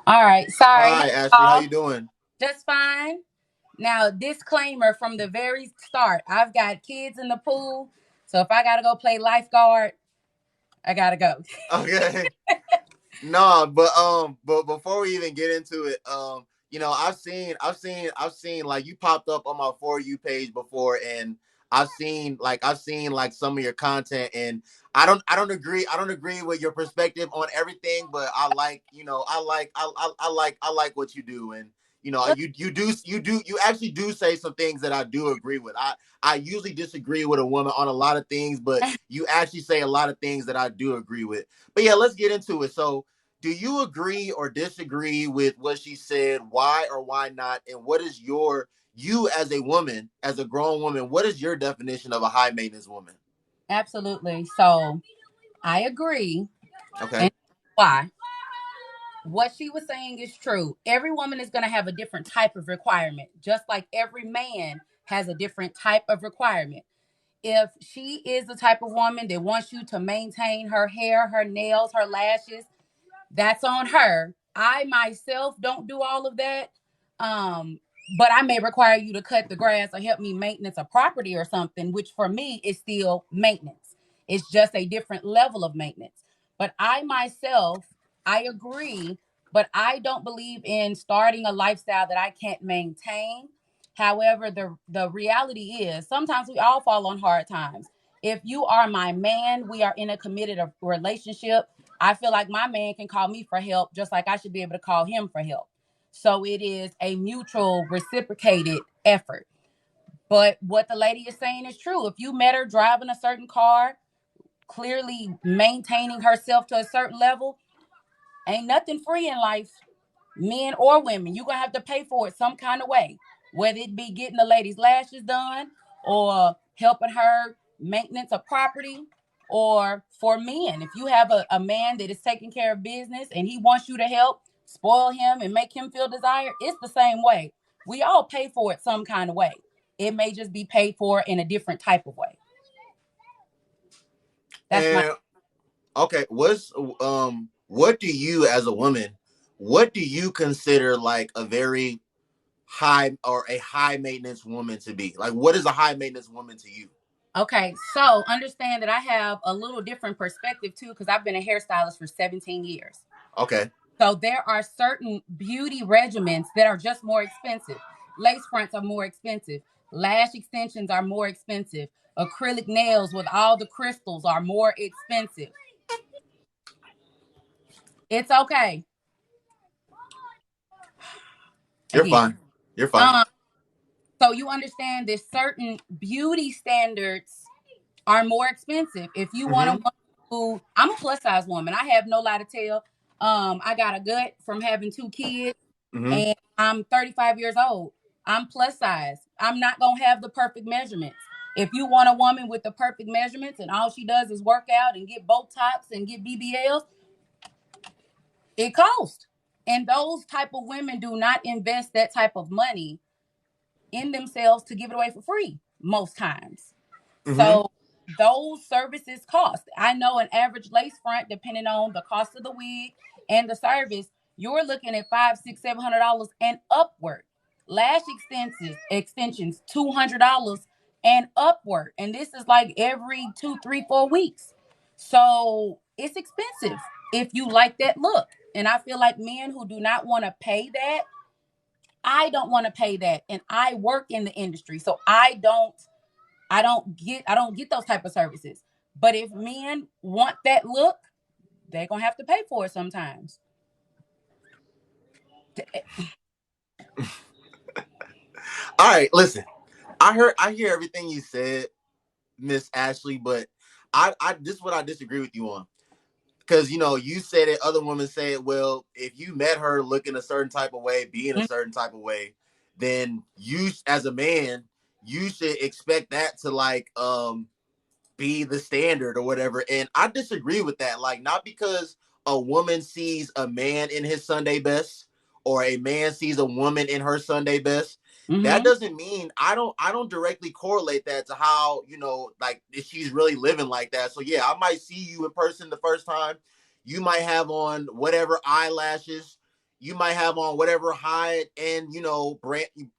All right, sorry. Hey, Hi, Ashley. How y'all. you doing? Just fine. Now, disclaimer from the very start: I've got kids in the pool, so if I gotta go play lifeguard, I gotta go. Okay. No, but before we even get into it, I've seen like you popped up on my For You page before, and I've seen like some of your content, and I don't agree with your perspective on everything, but I like what you do, and you actually do say some things that I do agree with. I usually disagree with a woman on a lot of things, but you actually say a lot of things that I do agree with. But yeah, let's get into it. So do you agree or disagree with what she said? Why or why not? And what is you as a woman, as a grown woman, what is your definition of a high maintenance woman? Absolutely. So I agree. Okay. And why? What she was saying is true. Every woman is going to have a different type of requirement, just like every man has a different type of requirement. If she is the type of woman that wants you to maintain her hair, her nails, her lashes, that's on her. I myself don't do all of that. Um, but I may require you to cut the grass or help me maintenance a property or something, which for me is still maintenance. It's just a different level of maintenance. But I myself, I agree, but I don't believe in starting a lifestyle that I can't maintain. However, the reality is sometimes we all fall on hard times. If you are my man, we are in a committed relationship. I feel like my man can call me for help just like I should be able to call him for help. So it is a mutual reciprocated effort. But what the lady is saying is true. If you met her driving a certain car, clearly maintaining herself to a certain level, ain't nothing free in life, men or women. You're going to have to pay for it some kind of way, whether it be getting the lady's lashes done or helping her maintenance of property. Or for men, if you have a man that is taking care of business and he wants you to help spoil him and make him feel desired, it's the same way. We all pay for it some kind of way. It may just be paid for in a different type of way. That's my And okay, what do you as a woman, what do you consider like a very high or a high maintenance woman to be? Like what is a high maintenance woman to you? okay. So understand that I have a little different perspective too, because I've been a hairstylist for 17 years. Okay. So there are certain beauty regimens that are just more expensive. Lace fronts are more expensive. Lash extensions are more expensive. Acrylic nails with all the crystals are more expensive. It's okay. You're Again. fine. You're fine. Um, so you understand that certain beauty standards are more expensive. If you want a Mm-hmm. woman who, I'm a plus size woman. I have no lie to tell. I got a gut from having two kids. Mm-hmm. And I'm 35 years old. I'm plus size. I'm not going to have the perfect measurements. If you want a woman with the perfect measurements and all she does is work out and get Botox and get BBLs, it costs. And those type of women do not invest that type of money in themselves to give it away for free most times. Mm-hmm. So those services cost. I know an average lace front, depending on the cost of the wig and the service, you're looking at five, six, $700 and upward. Lash extensions, $200 and upward. And this is like every 2, 3, 4 weeks. So it's expensive if you like that look. And I feel like men who do not want to pay that, I don't want to pay that. And I work in the industry. So I don't get those type of services. But if men want that look, they're gonna have to pay for it sometimes. All right, listen. I hear everything you said, Miss Ashley, but I this is what I disagree with you on. Because you said it, other women say it. Well, if you met her looking a certain type of way, being a certain type of way, then you as a man, you should expect that to like be the standard or whatever. And I disagree with that. Like, not because a woman sees a man in his Sunday best or a man sees a woman in her Sunday best. That Mm-hmm. doesn't mean I don't directly correlate that to how, like if she's really living like that. So yeah, I might see you in person the first time. You might have on whatever eyelashes, you might have on whatever high end,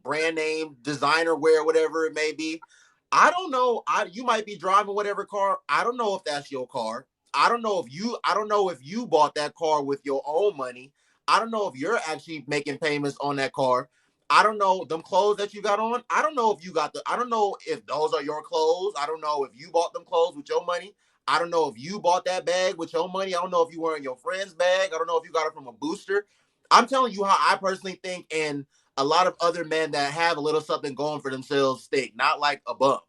brand name designer wear, whatever it may be. I don't know. You might be driving whatever car. I don't know if that's your car. I don't know if you bought that car with your own money. I don't know if you're actually making payments on that car. I don't know them clothes that you got on. I don't know if I don't know if those are your clothes. I don't know if you bought them clothes with your money. I don't know if you bought that bag with your money. I don't know if you were in your friend's bag. I don't know if you got it from a booster. I'm telling you how I personally think, and a lot of other men that have a little something going for themselves think, not like a bum.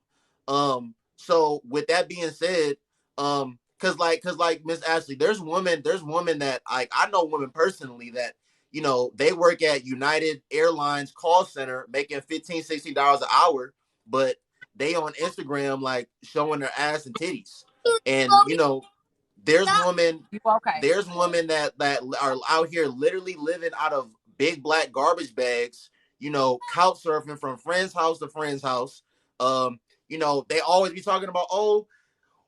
So with that being said, cause like Miss Ashley, there's women that, like, I know women personally that, they work at United Airlines call center making $15-$16 an hour, but they on Instagram like showing their ass and titties. And there's women You okay? there's women that are out here literally living out of big black garbage bags, couch surfing from friend's house to friend's house. They always be talking about, oh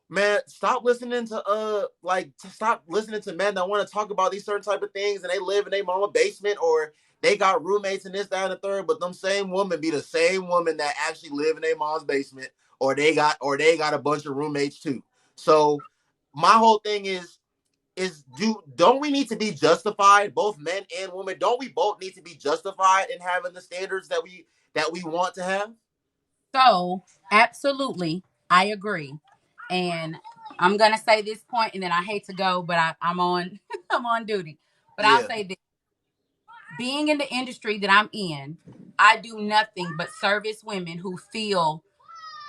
man, stop listening to men that want to talk about these certain type of things, and they live in their mama basement, or they got roommates and this, that, and the third. But them same women be the same woman that actually live in their mom's basement, or they got a bunch of roommates too. So my whole thing don't we need to be justified, both men and women? Don't we both need to be justified in having the standards that we want to have? So, absolutely, I agree. And I'm gonna say this point, and then I hate to go, but I'm on I'm on duty. But I'll Yeah. say this: being in the industry that I'm in, I do nothing but service women who feel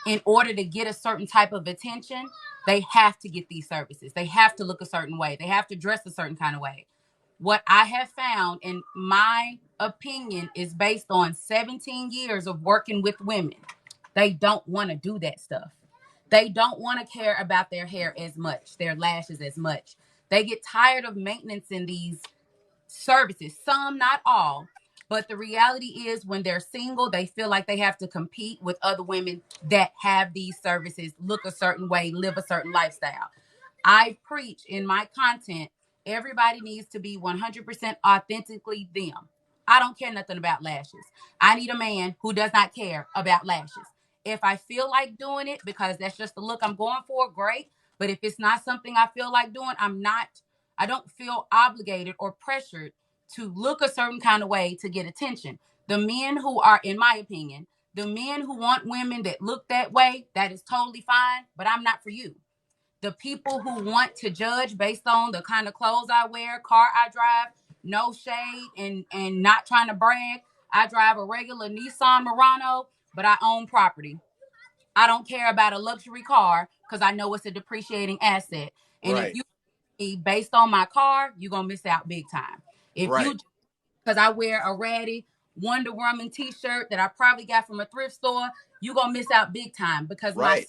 in order to get a certain type of attention, they have to get these services. They have to look a certain way. They have to dress a certain kind of way. What I have found, in my opinion, is based on 17 years of working with women. They don't want to do that stuff. They don't want to care about their hair as much, their lashes as much. They get tired of maintenance in these services. Some, not all. But the reality is, when they're single, they feel like they have to compete with other women that have these services, look a certain way, live a certain lifestyle. I preach in my content, everybody needs to be 100% authentically them. I don't care nothing about lashes. I need a man who does not care about lashes. If I feel like doing it because that's just the look I'm going for, great. But if it's not something I feel like doing, I don't feel obligated or pressured to look a certain kind of way to get attention. The men who are, in my opinion, the men who want women that look that way, that is totally fine, but I'm not for you. The people who want to judge based on the kind of clothes I wear, car I drive, no shade, and not trying to brag. I drive a regular Nissan Murano, but I own property. I don't care about a luxury car because I know it's a depreciating asset. And if Right. you based on my car, you're gonna miss out big time. If Right. you, because I wear a ratty Wonder Woman t-shirt that I probably got from a thrift store, you're gonna miss out big time because my Right.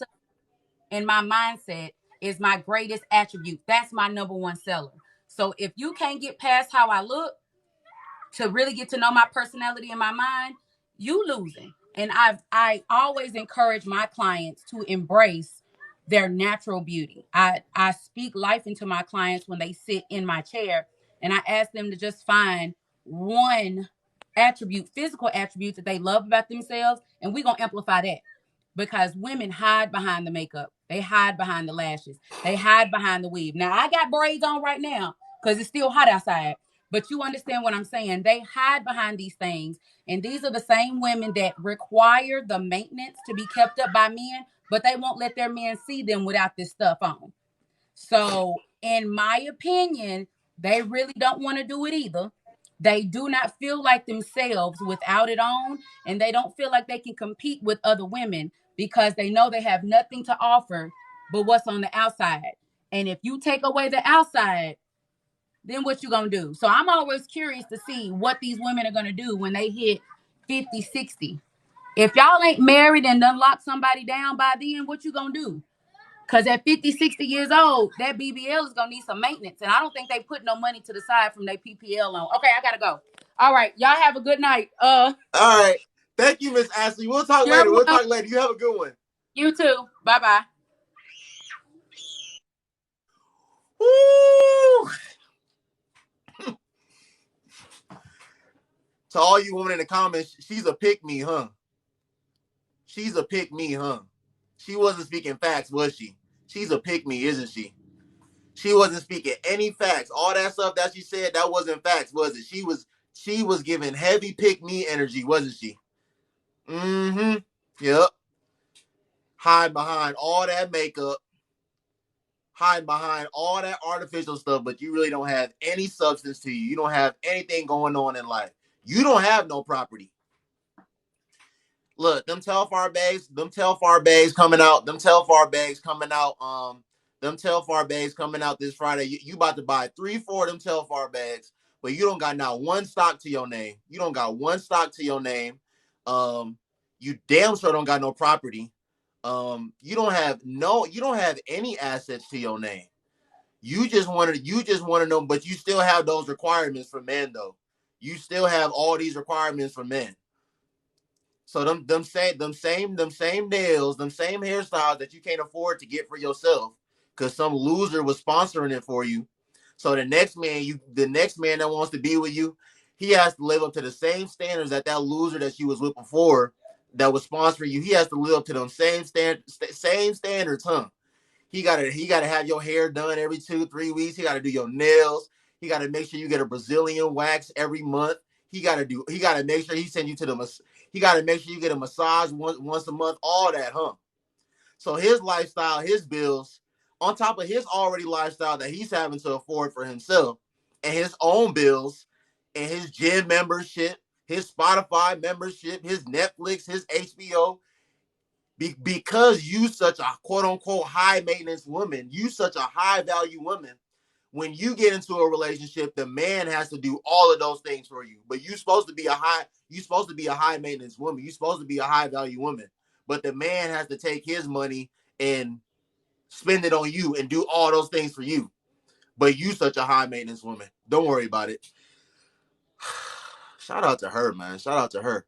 and my mindset is my greatest attribute. That's my number one seller. So if you can't get past how I look to really get to know my personality and my mind, you losing. And I always encourage my clients to embrace their natural beauty. I speak life into my clients when they sit in my chair, and I ask them to just find one attribute, physical attribute that they love about themselves, and we're gonna amplify that. Because women hide behind the makeup, they hide behind the lashes, they hide behind the weave. Now I got braids on right now because it's still hot outside, but you understand what I'm saying. They hide behind these things. And these are the same women that require the maintenance to be kept up by men, but they won't let their men see them without this stuff on. So, in my opinion, they really don't want to do it either. They do not feel like themselves without it on, and they don't feel like they can compete with other women because they know they have nothing to offer but what's on the outside. And if you take away the outside, then what you gonna do? So I'm always curious to see what these women are gonna do when they hit 50, 60. If y'all ain't married and done lock somebody down by then, what you gonna do? Because at 50, 60 years old, that BBL is going to need some maintenance. And I don't think they put no money to the side from their PPL on. Okay, I got to go. All right. Y'all have a good night. All right. Thank you, Miss Ashley. We'll talk You're later. We'll welcome. talk later. You have a good one. You too. Bye-bye. Woo! To all you women in the comments, she's a pick me, huh? She's a pick me, huh? She wasn't speaking facts, was she? She's a pick me, isn't she? She wasn't speaking any facts. All that stuff that she said, that wasn't facts, was it? She was giving heavy pick me energy, wasn't she? Mm-hmm. Yep. Hide behind all that makeup, hide behind all that artificial stuff, but you really don't have any substance to you. You don't have anything going on in life. You don't have no property. Look, them Telfar bags coming out, them Telfar bags coming out this Friday. You about to buy 3-4 of them Telfar bags, but you don't got not one stock to your name. You don't got one stock to your name. You damn sure don't got no property. You don't have any assets to your name. You just want to know, but you still have those requirements for men though. You still have all these requirements for men. So them same nails, them same hairstyles that you can't afford to get for yourself because some loser was sponsoring it for you. So the next man that wants to be with you, he has to live up to the same standards that loser that you was with before that was sponsoring you. He has to live up to them same standards, huh? He gotta have your hair done every 2-3 weeks. He gotta do your nails. He gotta make sure you get a Brazilian wax every month. He gotta make sure he send you to the. He gotta make sure you get a massage once a month. All that, huh? So his lifestyle, his bills, on top of his already lifestyle that he's having to afford for himself, and his own bills, and his gym membership, his Spotify membership, his Netflix, his HBO. Because you such a quote unquote high maintenance woman, you such a high value woman. When you get into a relationship, the man has to do all of those things for you. But you're supposed to be a high maintenance woman. You're supposed to be a high value woman. But the man has to take his money and spend it on you and do all those things for you. But you such a high maintenance woman. Don't worry about it. Shout out to her, man. Shout out to her.